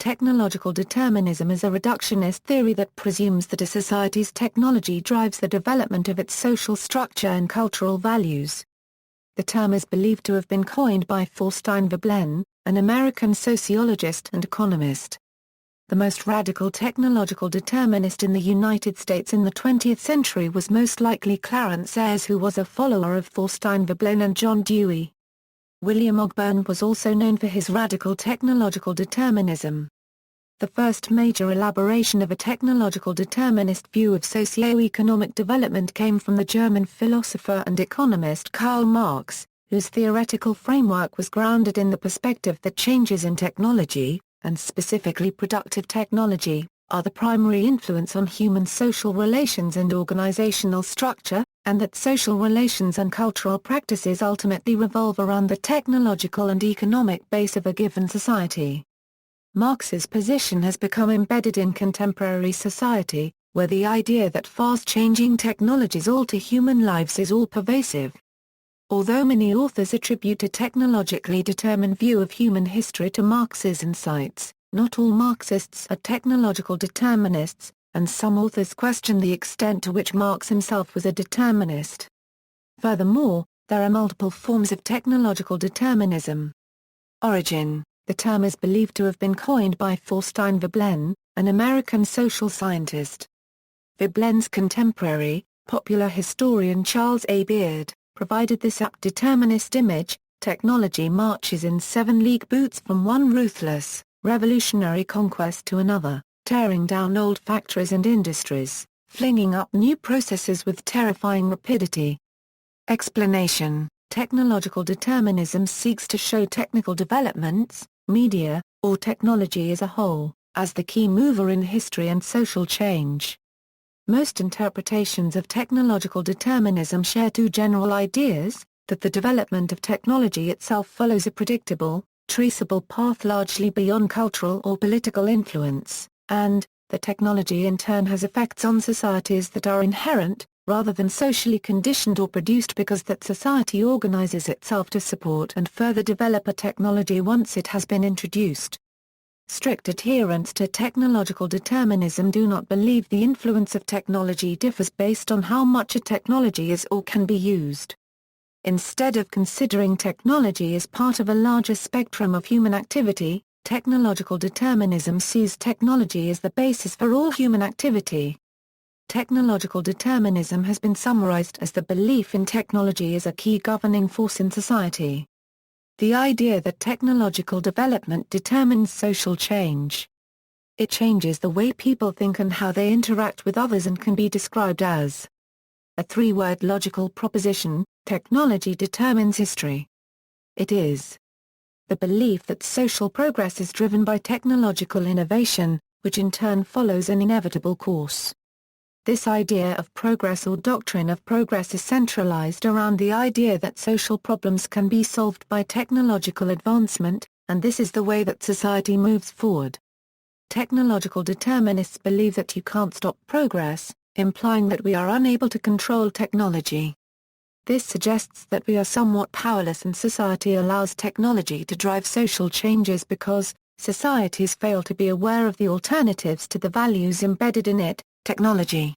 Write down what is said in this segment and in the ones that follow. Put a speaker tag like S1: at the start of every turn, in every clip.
S1: Technological determinism is a reductionist theory that presumes that a society's technology drives the development of its social structure and cultural values. The term is believed to have been coined by Thorstein Veblen, an American sociologist and economist. The most radical technological determinist in the United States in the 20th century was most likely Clarence Ayres, who was a follower of Thorstein Veblen and John Dewey. William Ogburn was also known for his radical technological determinism. The first major elaboration of a technological determinist view of socioeconomic development came from the German philosopher and economist Karl Marx, whose theoretical framework was grounded in the perspective that changes in technology, and specifically productive technology, are the primary influence on human social relations and organizational structure, and that social relations and cultural practices ultimately revolve around the technological and economic base of a given society. Marx's position has become embedded in contemporary society, where the idea that fast-changing technologies alter human lives is all-pervasive. Although many authors attribute a technologically determined view of human history to Marx's insights, not all Marxists are technological determinists, and some authors question the extent to which Marx himself was a determinist. Furthermore, there are multiple forms of technological determinism. Origin: the term is believed to have been coined by Thorstein Veblen, an American social scientist. Veblen's contemporary, popular historian Charles A. Beard, provided this apt determinist image: technology marches in 7 league boots from one ruthless, revolutionary conquest to another, tearing down old factories and industries, flinging up new processes with terrifying rapidity. Explanation: technological determinism seeks to show technical developments, media, or technology as a whole, as the key mover in history and social change. Most interpretations of technological determinism share 2 general ideas: that the development of technology itself follows a predictable, traceable path largely beyond cultural or political influence, and that technology in turn has effects on societies that are inherent, rather than socially conditioned or produced because that society organizes itself to support and further develop a technology once it has been introduced. Strict adherents to technological determinism do not believe the influence of technology differs based on how much a technology is or can be used. Instead of considering technology as part of a larger spectrum of human activity, technological determinism sees technology as the basis for all human activity. Technological determinism has been summarized as the belief in technology as a key governing force in society. The idea that technological development determines social change. It changes the way people think and how they interact with others and can be described as a 3-word logical proposition: technology determines history. It is the belief that social progress is driven by technological innovation, which in turn follows an inevitable course. This idea of progress or doctrine of progress is centralized around the idea that social problems can be solved by technological advancement, and this is the way that society moves forward. Technological determinists believe that you can't stop progress, implying that we are unable to control technology. This suggests that we are somewhat powerless and society allows technology to drive social changes because societies fail to be aware of the alternatives to the values embedded in it. Technology.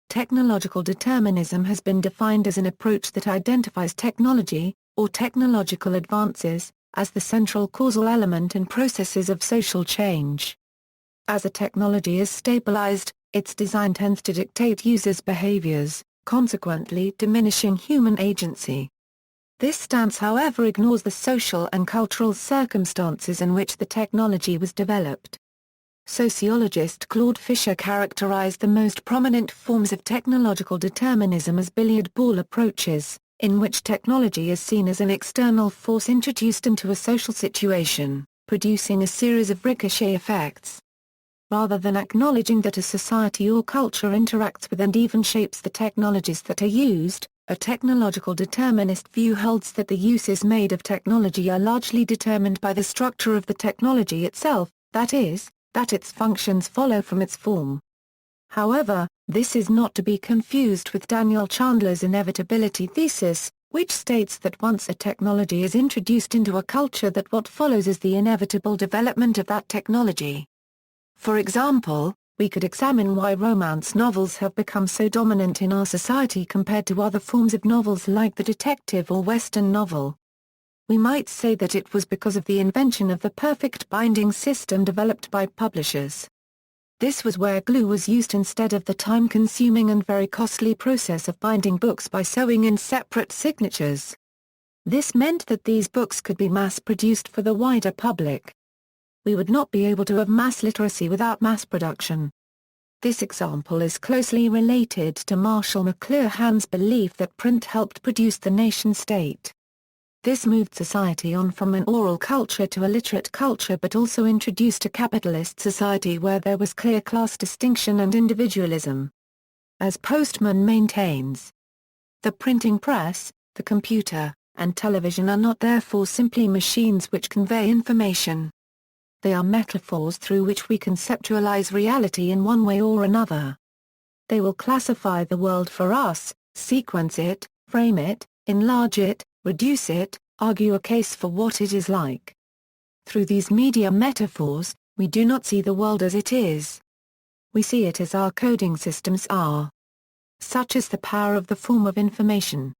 S1: Technological determinism has been defined as an approach that identifies technology, or technological advances, as the central causal element in processes of social change. As a technology is stabilized, its design tends to dictate users' behaviors, consequently diminishing human agency. This stance, however, ignores the social and cultural circumstances in which the technology was developed. Sociologist Claude Fisher characterized the most prominent forms of technological determinism as billiard ball approaches, in which technology is seen as an external force introduced into a social situation, producing a series of ricochet effects. Rather than acknowledging that a society or culture interacts with and even shapes the technologies that are used, a technological determinist view holds that the uses made of technology are largely determined by the structure of the technology itself, that is, that its functions follow from its form. However, this is not to be confused with Daniel Chandler's inevitability thesis, which states that once a technology is introduced into a culture that what follows is the inevitable development of that technology. For example, we could examine why romance novels have become so dominant in our society compared to other forms of novels like the detective or Western novel. We might say that it was because of the invention of the perfect binding system developed by publishers. This was where glue was used instead of the time-consuming and very costly process of binding books by sewing in separate signatures. This meant that these books could be mass-produced for the wider public. We would not be able to have mass literacy without mass production. This example is closely related to Marshall McLuhan's belief that print helped produce the nation-state. This moved society on from an oral culture to a literate culture, but also introduced a capitalist society where there was clear class distinction and individualism. As Postman maintains, the printing press, the computer, and television are not therefore simply machines which convey information. They are metaphors through which we conceptualize reality in one way or another. They will classify the world for us, sequence it, frame it, enlarge it, reduce it, argue a case for what it is like. Through these media metaphors, we do not see the world as it is. We see it as our coding systems are. Such is the power of the form of information.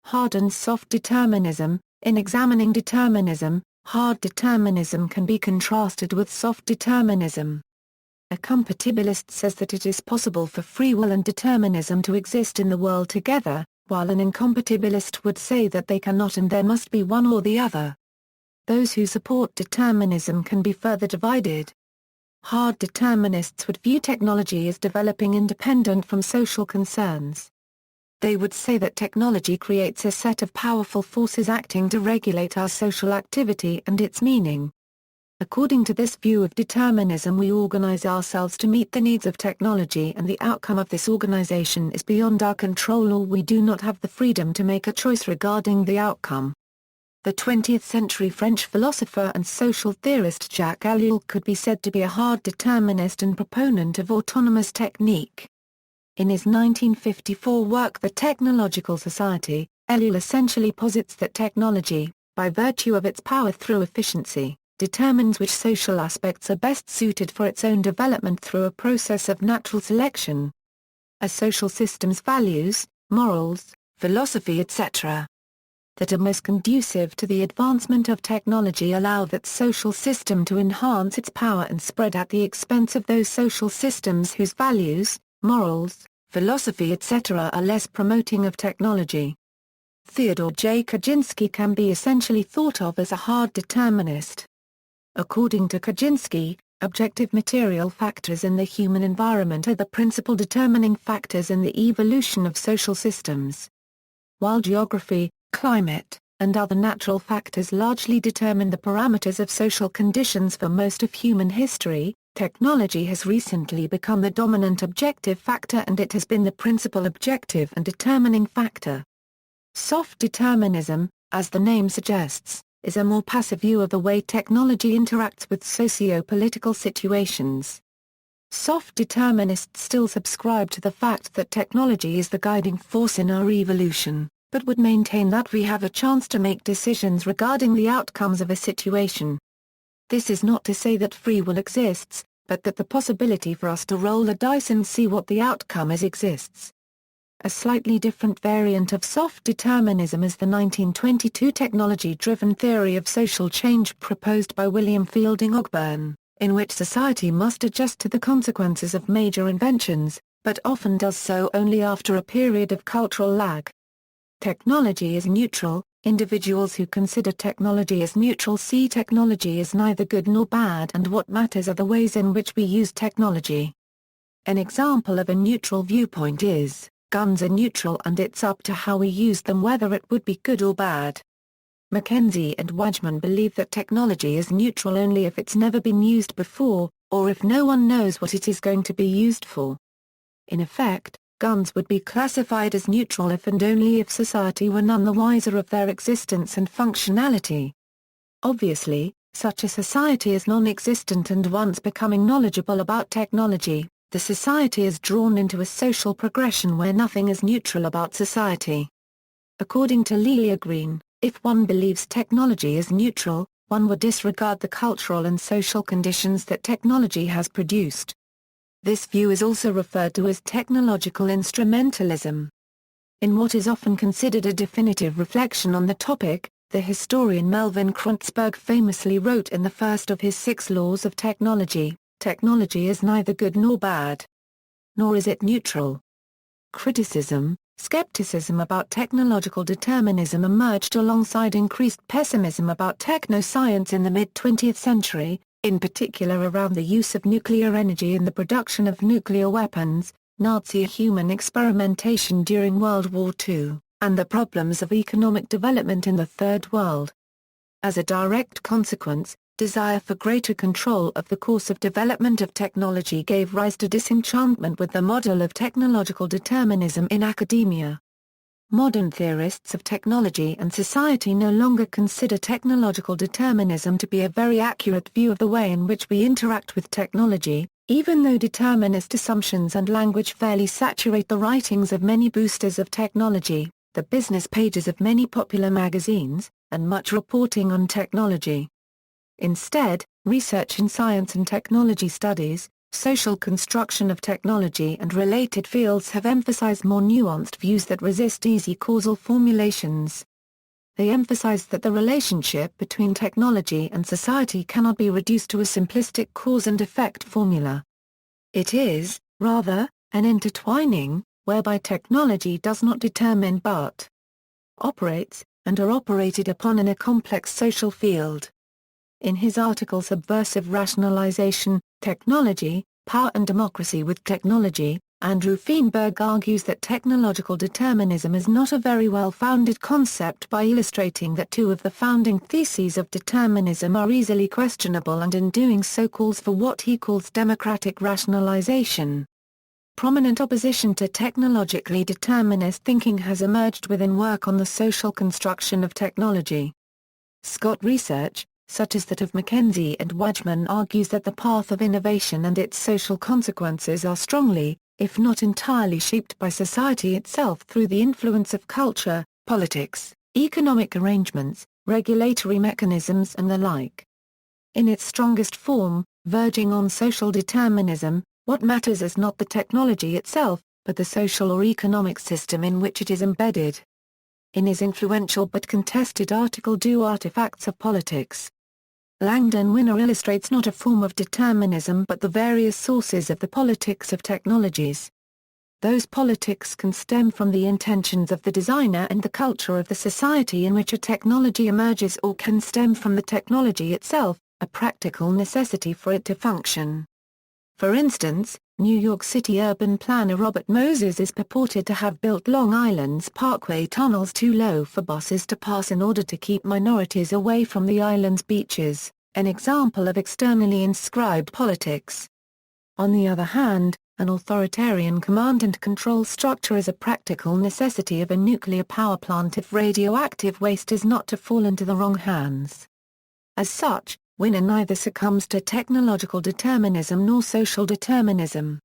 S1: Hard and soft determinism. In examining determinism, hard determinism can be contrasted with soft determinism. A compatibilist says that it is possible for free will and determinism to exist in the world together, while an incompatibilist would say that they cannot and there must be one or the other. Those who support determinism can be further divided. Hard determinists would view technology as developing independent from social concerns. They would say that technology creates a set of powerful forces acting to regulate our social activity and its meaning. According to this view of determinism, we organize ourselves to meet the needs of technology, and the outcome of this organization is beyond our control, or we do not have the freedom to make a choice regarding the outcome. The 20th-century French philosopher and social theorist Jacques Ellul could be said to be a hard determinist and proponent of autonomous technique. In his 1954 work The Technological Society, Ellul essentially posits that technology, by virtue of its power through efficiency, determines which social aspects are best suited for its own development through a process of natural selection. A social system's values, morals, philosophy etc. that are most conducive to the advancement of technology allow that social system to enhance its power and spread at the expense of those social systems whose values, morals, philosophy etc. are less promoting of technology. Theodore J. Kaczynski can be essentially thought of as a hard determinist. According to Kaczynski, objective material factors in the human environment are the principal determining factors in the evolution of social systems. While geography, climate, and other natural factors largely determine the parameters of social conditions for most of human history, technology has recently become the dominant objective factor, and it has been the principal objective and determining factor. Soft determinism, as the name suggests, is a more passive view of the way technology interacts with socio-political situations. Soft determinists still subscribe to the fact that technology is the guiding force in our evolution, but would maintain that we have a chance to make decisions regarding the outcomes of a situation. This is not to say that free will exists, but that the possibility for us to roll the dice and see what the outcome is exists. A slightly different variant of soft determinism is the 1922 technology-driven theory of social change proposed by William Fielding Ogburn, in which society must adjust to the consequences of major inventions, but often does so only after a period of cultural lag. Technology is neutral. Individuals who consider technology as neutral see technology as neither good nor bad, and what matters are the ways in which we use technology. An example of a neutral viewpoint is, guns are neutral and it's up to how we use them whether it would be good or bad. Mackenzie and Wajman believe that technology is neutral only if it's never been used before, or if no one knows what it is going to be used for. In effect, guns would be classified as neutral if and only if society were none the wiser of their existence and functionality. Obviously, such a society is non-existent, and once becoming knowledgeable about technology, the society is drawn into a social progression where nothing is neutral about society. According to Lelia Green, if one believes technology is neutral, one would disregard the cultural and social conditions that technology has produced. This view is also referred to as technological instrumentalism. In what is often considered a definitive reflection on the topic, the historian Melvin Kreutzberg famously wrote in the first of his 6 laws of technology, "Technology is neither good nor bad. Nor is it neutral." Criticism, skepticism about technological determinism emerged alongside increased pessimism about technoscience in the mid-20th century, in particular around the use of nuclear energy in the production of nuclear weapons, Nazi human experimentation during World War II, and the problems of economic development in the Third World. As a direct consequence, desire for greater control of the course of development of technology gave rise to disenchantment with the model of technological determinism in academia. Modern theorists of technology and society no longer consider technological determinism to be a very accurate view of the way in which we interact with technology, even though determinist assumptions and language fairly saturate the writings of many boosters of technology, the business pages of many popular magazines, and much reporting on technology. Instead, research in science and technology studies, social construction of technology and related fields have emphasized more nuanced views that resist easy causal formulations. They emphasize that the relationship between technology and society cannot be reduced to a simplistic cause and effect formula. It is, rather, an intertwining, whereby technology does not determine but operates, and are operated upon in a complex social field. In his article Subversive Rationalization, Technology, Power and Democracy with Technology, Andrew Feinberg argues that technological determinism is not a very well-founded concept by illustrating that 2 of the founding theses of determinism are easily questionable, and in doing so calls for what he calls democratic rationalization. Prominent opposition to technologically determinist thinking has emerged within work on the social construction of technology. Scott research, such as that of Mackenzie and Wedgman, argues that the path of innovation and its social consequences are strongly, if not entirely, shaped by society itself through the influence of culture, politics, economic arrangements, regulatory mechanisms and the like. In its strongest form, verging on social determinism, what matters is not the technology itself, but the social or economic system in which it is embedded. In his influential but contested article Do Artifacts of Politics?, Langdon Winner illustrates not a form of determinism but the various sources of the politics of technologies. Those politics can stem from the intentions of the designer and the culture of the society in which a technology emerges, or can stem from the technology itself, a practical necessity for it to function. For instance, New York City urban planner Robert Moses is purported to have built Long Island's Parkway tunnels too low for buses to pass in order to keep minorities away from the island's beaches, an example of externally inscribed politics. On the other hand, an authoritarian command and control structure is a practical necessity of a nuclear power plant if radioactive waste is not to fall into the wrong hands. As such, Winner neither succumbs to technological determinism nor social determinism.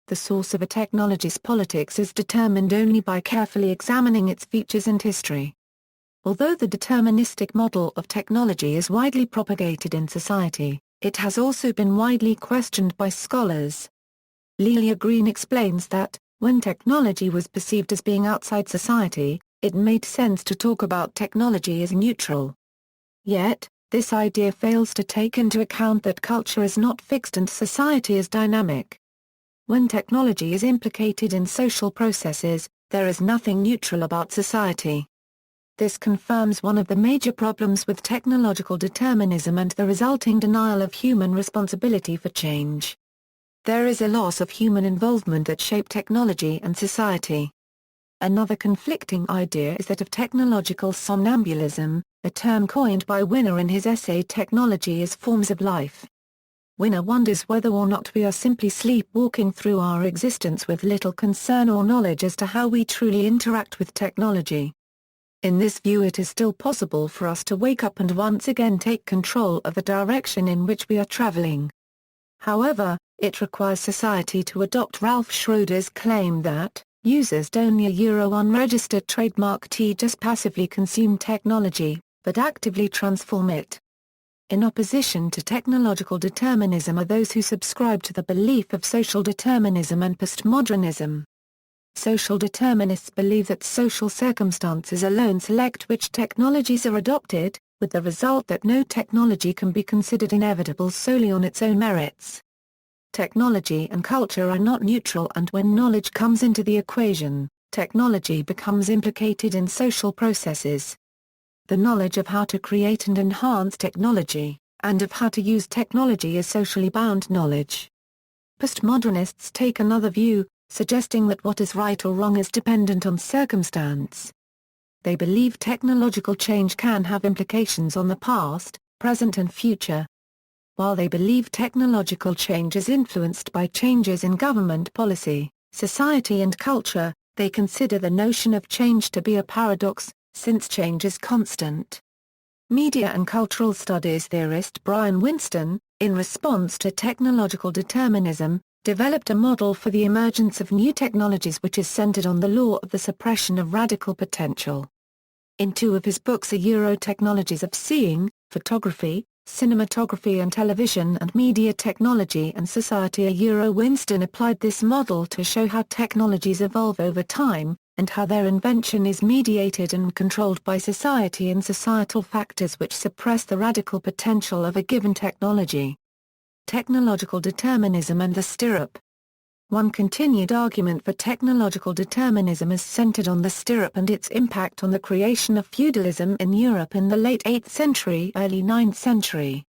S1: The source of a technology's politics is determined only by carefully examining its features and history. Although the deterministic model of technology is widely propagated in society, it has also been widely questioned by scholars. Lelia Green explains that, when technology was perceived as being outside society, it made sense to talk about technology as neutral. Yet, this idea fails to take into account that culture is not fixed and society is dynamic. When technology is implicated in social processes, there is nothing neutral about society. This confirms one of the major problems with technological determinism and the resulting denial of human responsibility for change. There is a loss of human involvement that shape technology and society. Another conflicting idea is that of technological somnambulism, a term coined by Winner in his essay Technology as Forms of Life. Winner wonders whether or not we are simply sleepwalking through our existence with little concern or knowledge as to how we truly interact with technology. In this view, it is still possible for us to wake up and once again take control of the direction in which we are traveling. However, it requires society to adopt Ralph Schroeder's claim that, Users don't a Euro unregistered trademark T just passively consume technology, but actively transform it. In opposition to technological determinism are those who subscribe to the belief of social determinism and postmodernism. Social determinists believe that social circumstances alone select which technologies are adopted, with the result that no technology can be considered inevitable solely on its own merits. Technology and culture are not neutral, and when knowledge comes into the equation, technology becomes implicated in social processes. The knowledge of how to create and enhance technology, and of how to use technology is socially bound knowledge. Postmodernists take another view, suggesting that what is right or wrong is dependent on circumstance. They believe technological change can have implications on the past, present and future. While they believe technological change is influenced by changes in government policy, society and culture, they consider the notion of change to be a paradox, since change is constant. Media and cultural studies theorist Brian Winston, in response to technological determinism, developed a model for the emergence of new technologies which is centered on the law of the suppression of radical potential. In two of his books, A Euro Technologies of Seeing, Photography, Cinematography and Television and Media Technology and Society, A Euro, Winston applied this model to show how technologies evolve over time, and how their invention is mediated and controlled by society and societal factors which suppress the radical potential of a given technology. Technological determinism and the stirrup. One continued argument for technological determinism is centered on the stirrup and its impact on the creation of feudalism in Europe in the late 8th century, early 9th century.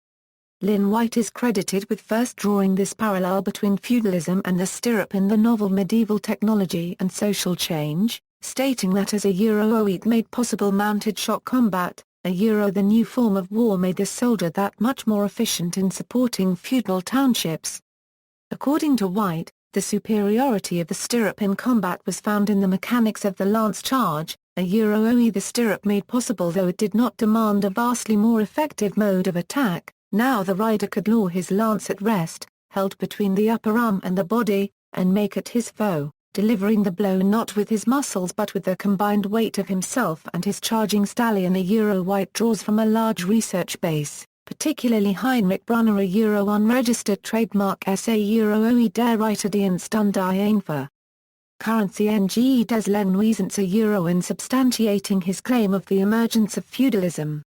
S1: Lynn White is credited with first drawing this parallel between feudalism and the stirrup in the novel Medieval Technology and Social Change, stating that as a Euro it made possible mounted shock combat, a Euro the new form of war made the soldier that much more efficient in supporting feudal townships. According to White, the superiority of the stirrup in combat was found in the mechanics of the lance charge, a Euro the stirrup made possible though it did not demand a vastly more effective mode of attack. Now the rider could law his lance at rest, held between the upper arm and the body, and make at his foe, delivering the blow not with his muscles but with the combined weight of himself and his charging stallion. A Euro White draws from a large research base, particularly Heinrich Brunner, a Euro unregistered trademark essay Euro der Reiterdienst und die Einfuhr. Currency NGE des Lehnuisens, a Euro in substantiating his claim of the emergence of feudalism.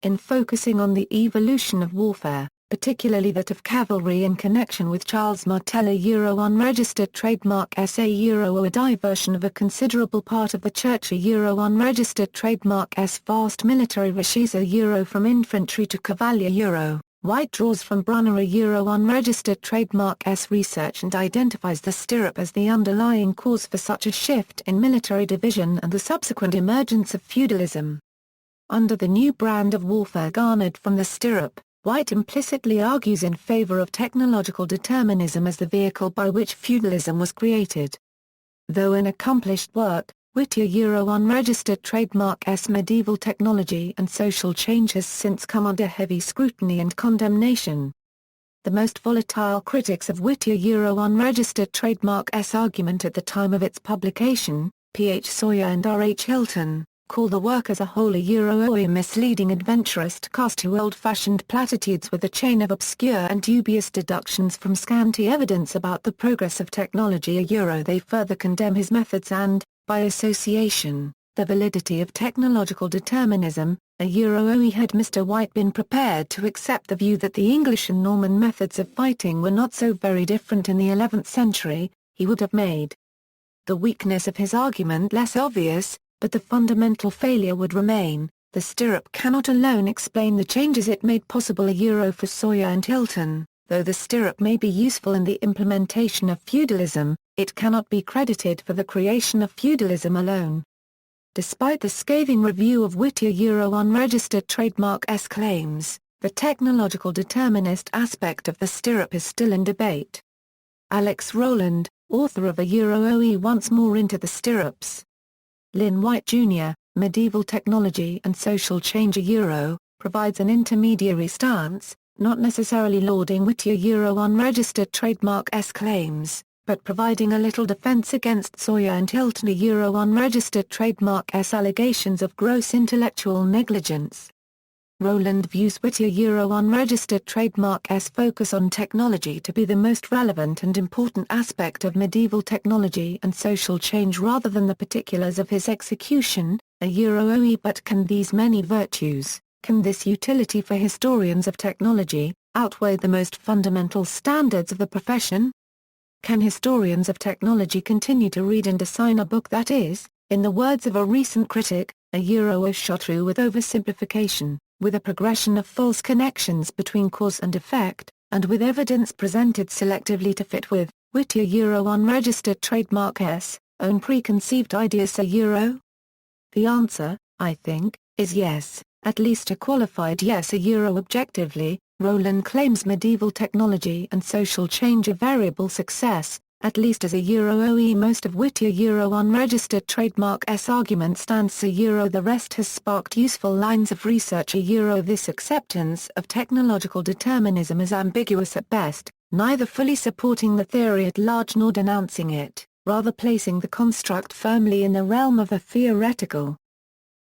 S1: In focusing on the evolution of warfare, particularly that of cavalry in connection with Charles Martel, a Euro unregistered trademark essay Euro a diversion of a considerable part of the church, a Euro unregistered trademark s vast military riches, a Euro from infantry to cavalier Euro. White draws from Brunner, a Euro unregistered trademark s research and identifies the stirrup as the underlying cause for such a shift in military division and the subsequent emergence of feudalism. Under the new brand of warfare garnered from the stirrup, White implicitly argues in favor of technological determinism as the vehicle by which feudalism was created. Though an accomplished work, Whittier Euro unregistered trademark s Medieval Technology and Social Change has since come under heavy scrutiny and condemnation. The most volatile critics of Whittier Euro unregistered trademark s argument at the time of its publication, P. H. Sawyer and R. H. Hilton, call the work as a whole a Euro a misleading adventurist cast to old-fashioned platitudes with a chain of obscure and dubious deductions from scanty evidence about the progress of technology. A Euro they further condemn his methods and, by association, the validity of technological determinism. A Euro had Mr. White been prepared to accept the view that the English and Norman methods of fighting were not so very different in the 11th century, he would have made the weakness of his argument less obvious, but the fundamental failure would remain. The stirrup cannot alone explain the changes it made possible. A Euro for Sawyer and Hilton, though the stirrup may be useful in the implementation of feudalism, it cannot be credited for the creation of feudalism alone. Despite the scathing review of Whittier Euro unregistered trademark s claims, the technological determinist aspect of the stirrup is still in debate. Alex Rowland, author of A Euro once more into the stirrups. Lynn White Jr., Medieval Technology and Social Change. A Euro, provides an intermediary stance, not necessarily lauding Whittier Euro unregistered trademark s claims, but providing a little defense against Sawyer and Hilton unregistered trademark allegations of gross intellectual negligence. Rowland views Whittier unregistered trademark focus on technology to be the most relevant and important aspect of medieval technology and social change rather than the particulars of his execution, but can these many virtues, can this utility for historians of technology, outweigh the most fundamental standards of the profession? Can historians of technology continue to read and assign a book that is, in the words of a recent critic, a shot through with oversimplification, with a progression of false connections between cause and effect, and with evidence presented selectively to fit with, Whittier unregistered trademark own preconceived ideas? The answer, I think, is yes, at least a qualified yes. Objectively, Rowland claims medieval technology and social change a variable success, at least as most of Whittier unregistered trademark argument stands. The rest has sparked useful lines of research. This acceptance of technological determinism is ambiguous at best, neither fully supporting the theory at large nor denouncing it, rather placing the construct firmly in the realm of the theoretical.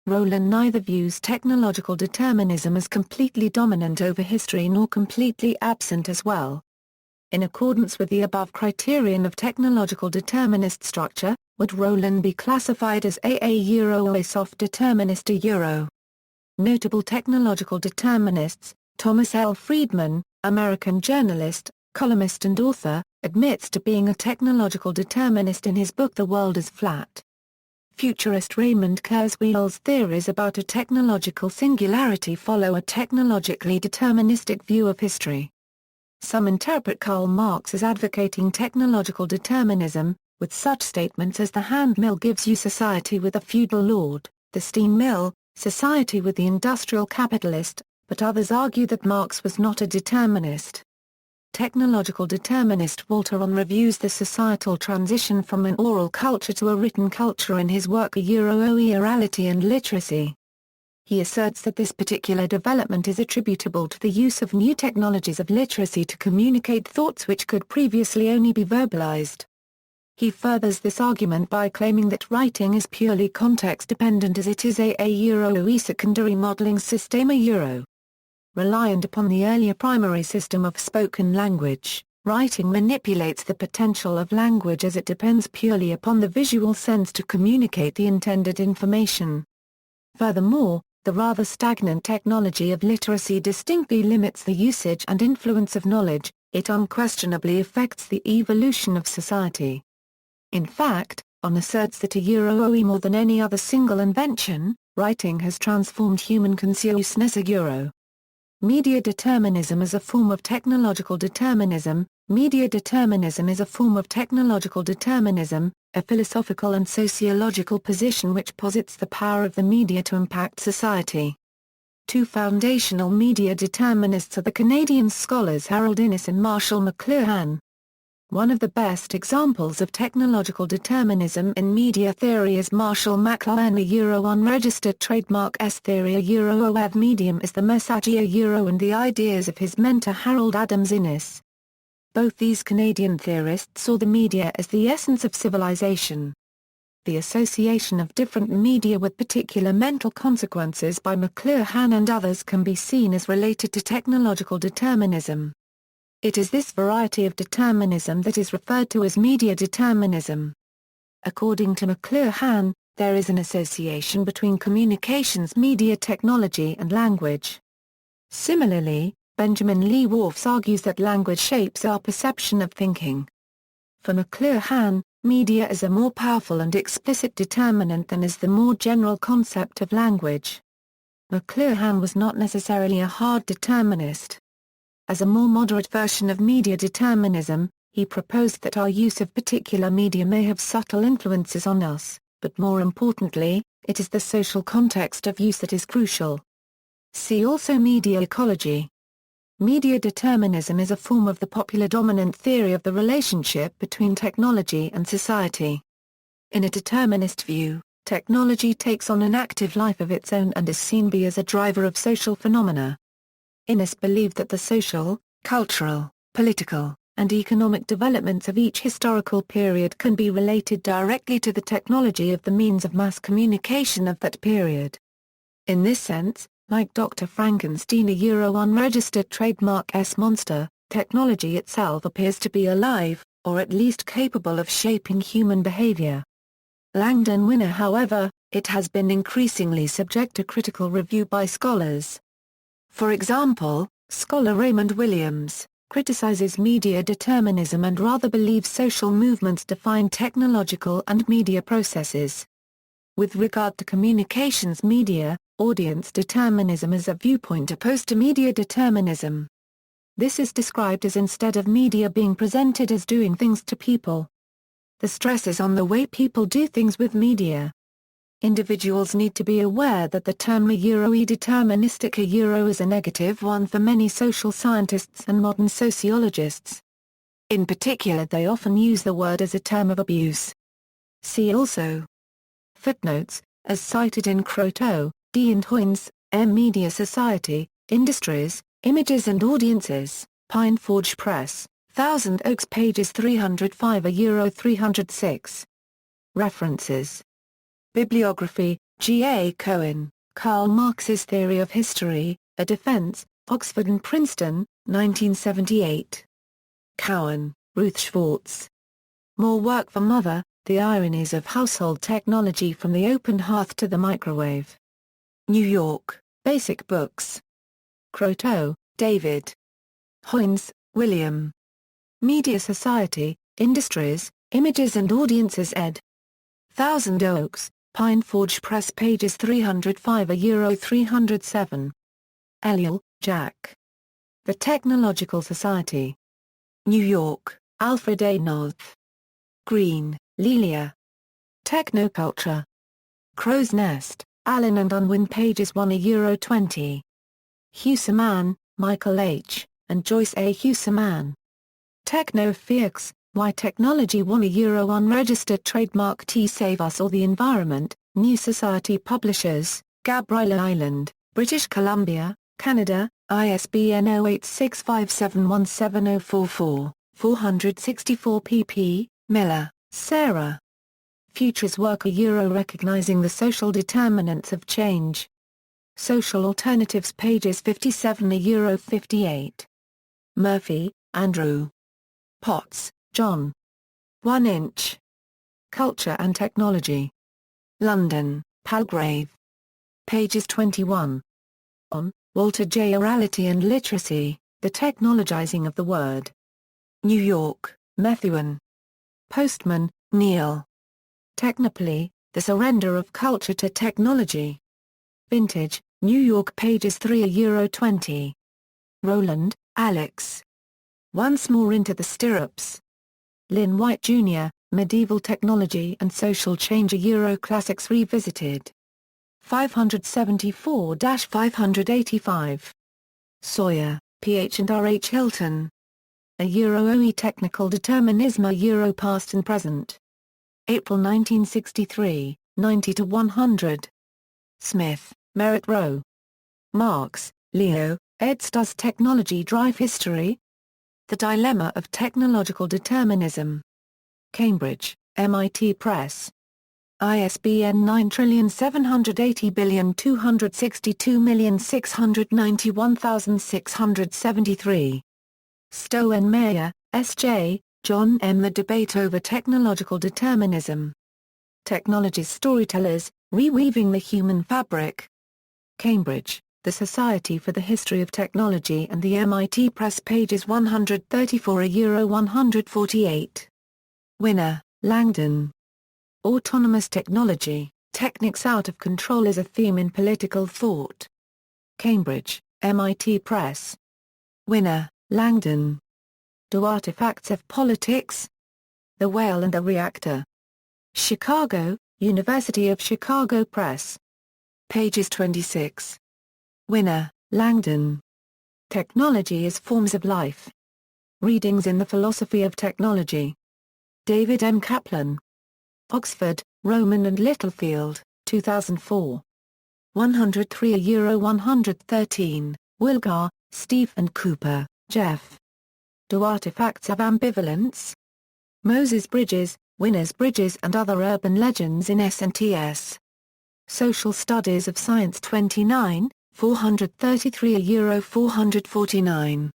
S1: Rowland neither views technological determinism as completely dominant over history nor completely absent as well. In accordance with the above criterion of technological determinist structure, would Rowland be classified as a soft determinist? Notable technological determinists, Thomas L. Friedman, American journalist, columnist and author, admits to being a technological determinist in his book The World is Flat. Futurist Raymond Kurzweil's theories about a technological singularity follow a technologically deterministic view of history. Some interpret Karl Marx as advocating technological determinism, with such statements as the hand mill gives you society with a feudal lord, the steam mill, society with the industrial capitalist, but others argue that Marx was not a determinist. Technological determinist Walter Ohn reviews the societal transition from an oral culture to a written culture in his work Orality and Literacy. He asserts that this particular development is attributable to the use of new technologies of literacy to communicate thoughts which could previously only be verbalized. He furthers this argument by claiming that writing is purely context-dependent as it is a secondary modeling system reliant upon the earlier primary system of spoken language. Writing manipulates the potential of language as it depends purely upon the visual sense to communicate the intended information. Furthermore, the rather stagnant technology of literacy distinctly limits the usage and influence of knowledge, it unquestionably affects the evolution of society. In fact, Ohn asserts that more than any other single invention, writing has transformed human consciousness. Media determinism is a form of technological determinism. Media determinism is a form of technological determinism, a philosophical and sociological position which posits the power of the media to impact society. Two foundational media determinists are the Canadian scholars Harold Innis and Marshall McLuhan. One of the best examples of technological determinism in media theory is Marshall McLuhan's unregistered trademark theory of medium is the message and the ideas of his mentor Harold Adams Innis. Both these Canadian theorists saw the media as the essence of civilization. The association of different media with particular mental consequences by McLuhan and others can be seen as related to technological determinism. It is this variety of determinism that is referred to as media determinism. According to McLuhan, there is an association between communications media technology and language. Similarly, Benjamin Lee Whorf argues that language shapes our perception of thinking. For McLuhan, media is a more powerful and explicit determinant than is the more general concept of language. McLuhan was not necessarily a hard determinist. As a more moderate version of media determinism, he proposed that our use of particular media may have subtle influences on us, but more importantly, it is the social context of use that is crucial. See also media ecology. Media determinism is a form of the popular dominant theory of the relationship between technology and society. In a determinist view, technology takes on an active life of its own and is seen as a driver of social phenomena. Innis believed that the social, cultural, political, and economic developments of each historical period can be related directly to the technology of the means of mass communication of that period. In this sense, like Dr. Frankenstein, a unregistered trademark S-monster, technology itself appears to be alive, or at least capable of shaping human behavior. Langdon Winner, however, it has been increasingly subject to critical review by scholars. For example, scholar Raymond Williams criticizes media determinism and rather believes social movements define technological and media processes. With regard to communications media, audience determinism is a viewpoint opposed to media determinism. This is described as instead of media being presented as doing things to people. The stress is on the way people do things with media. Individuals need to be aware that the term deterministic is a negative one for many social scientists and modern sociologists. In particular, they often use the word as a term of abuse. See also. Footnotes, as cited in Croteau, D. and Hoynes, M. Media Society, Industries, Images and Audiences, Pine Forge Press, Thousand Oaks, pages 305 306. References. Bibliography, G. A. Cohen, Karl Marx's Theory of History, A Defense, Oxford and Princeton, 1978. Cowan, Ruth Schwartz. More Work for Mother, The Ironies of Household Technology from the Open Hearth to the Microwave. New York, Basic Books. Croteau, David. Hoynes, William. Media Society, Industries, Images and Audiences ed. Thousand Oaks, Pine Forge Press, pages 305 307. Eliel, Jack. The Technological Society. New York, Alfred A. Knopf. Green, Lelia. Technoculture. Crow's Nest, Allen and Unwin, pages 1 20. Huseman, Michael H., and Joyce A. Huseman. Technophix, Why Technology Won a Unregistered Trademark T Save Us or the Environment, New Society Publishers, Gabriela Island, British Columbia, Canada, ISBN 0865717044, 464 pp. Miller, Sarah. Futures Work recognizing the social determinants of change. Social Alternatives, pages 57 58. Murphy, Andrew. Potts, John. 1 Inch. Culture and Technology. London, Palgrave. Pages 21. On, Walter J. Orality and Literacy, The Technologizing of the Word. New York, Methuen. Postman, Neil. Technopoly, The Surrender of Culture to Technology. Vintage, New York, pages 3 20. Rowland, Alex. Once More Into the Stirrups. Lynn White, Jr., Medieval Technology and Social Change, Classics Revisited. 574-585. Sawyer, P.H. and R.H. Hilton. OE Technical Determinism, Past and Present. April 1963, 90-100. Smith, Merritt Rowe. Marx, Leo, eds. Does Technology Drive History? The Dilemma of Technological Determinism. Cambridge, MIT Press. ISBN 9780262691673. Stoen-Meyer, S.J., John M. The Debate Over Technological Determinism. Technology's Storytellers, Reweaving the Human Fabric. Cambridge, The Society for the History of Technology and the MIT Press, pages 134-148. Winner, Langdon. Autonomous Technology, Techniques Out of Control as a Theme in Political Thought. Cambridge, MIT Press. Winner, Langdon. Do Artifacts of Politics? The Whale and the Reactor. Chicago, University of Chicago Press. Pages 26. Winner, Langdon. Technology as Forms of Life. Readings in the Philosophy of Technology. David M. Kaplan. Oxford, Rowman and Littlefield, 2004. 103 113, Wilgar, Steve and Cooper, Jeff. Do Artifacts Have Ambivalence? Moses Bridges, Winners Bridges and Other Urban Legends in S&TS. Social Studies of Science 29, 433 Euro 449.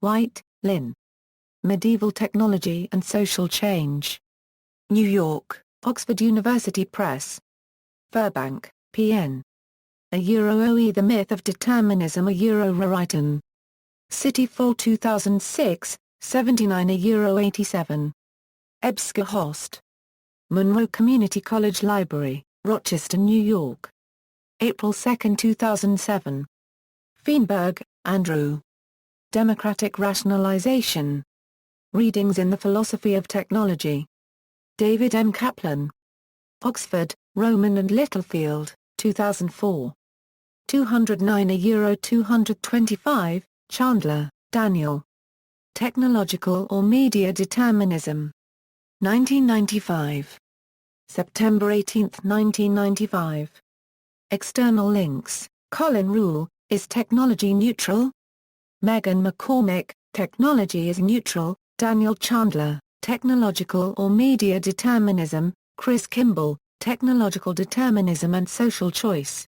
S1: White, Lynn. Medieval Technology and Social Change. New York, Oxford University Press. Furbank, P.N. A Euro OE The Myth of Determinism A Euro Rewritten. City Fall 2006, 79 a Euro 87. Ebsker Host. Monroe Community College Library, Rochester, New York. April 2, 2007. Feinberg, Andrew. Democratic Rationalization. Readings in the Philosophy of Technology. David M. Kaplan. Oxford, Rowman and Littlefield, 2004. 209 a Euro 225, Chandler, Daniel. Technological or Media Determinism. 1995. September 18, 1995. External links. Colin Rule, Is Technology Neutral? Megan McCormick, Technology is Neutral, Daniel Chandler, Technological or Media Determinism, Chris Kimball, Technological Determinism and Social Choice.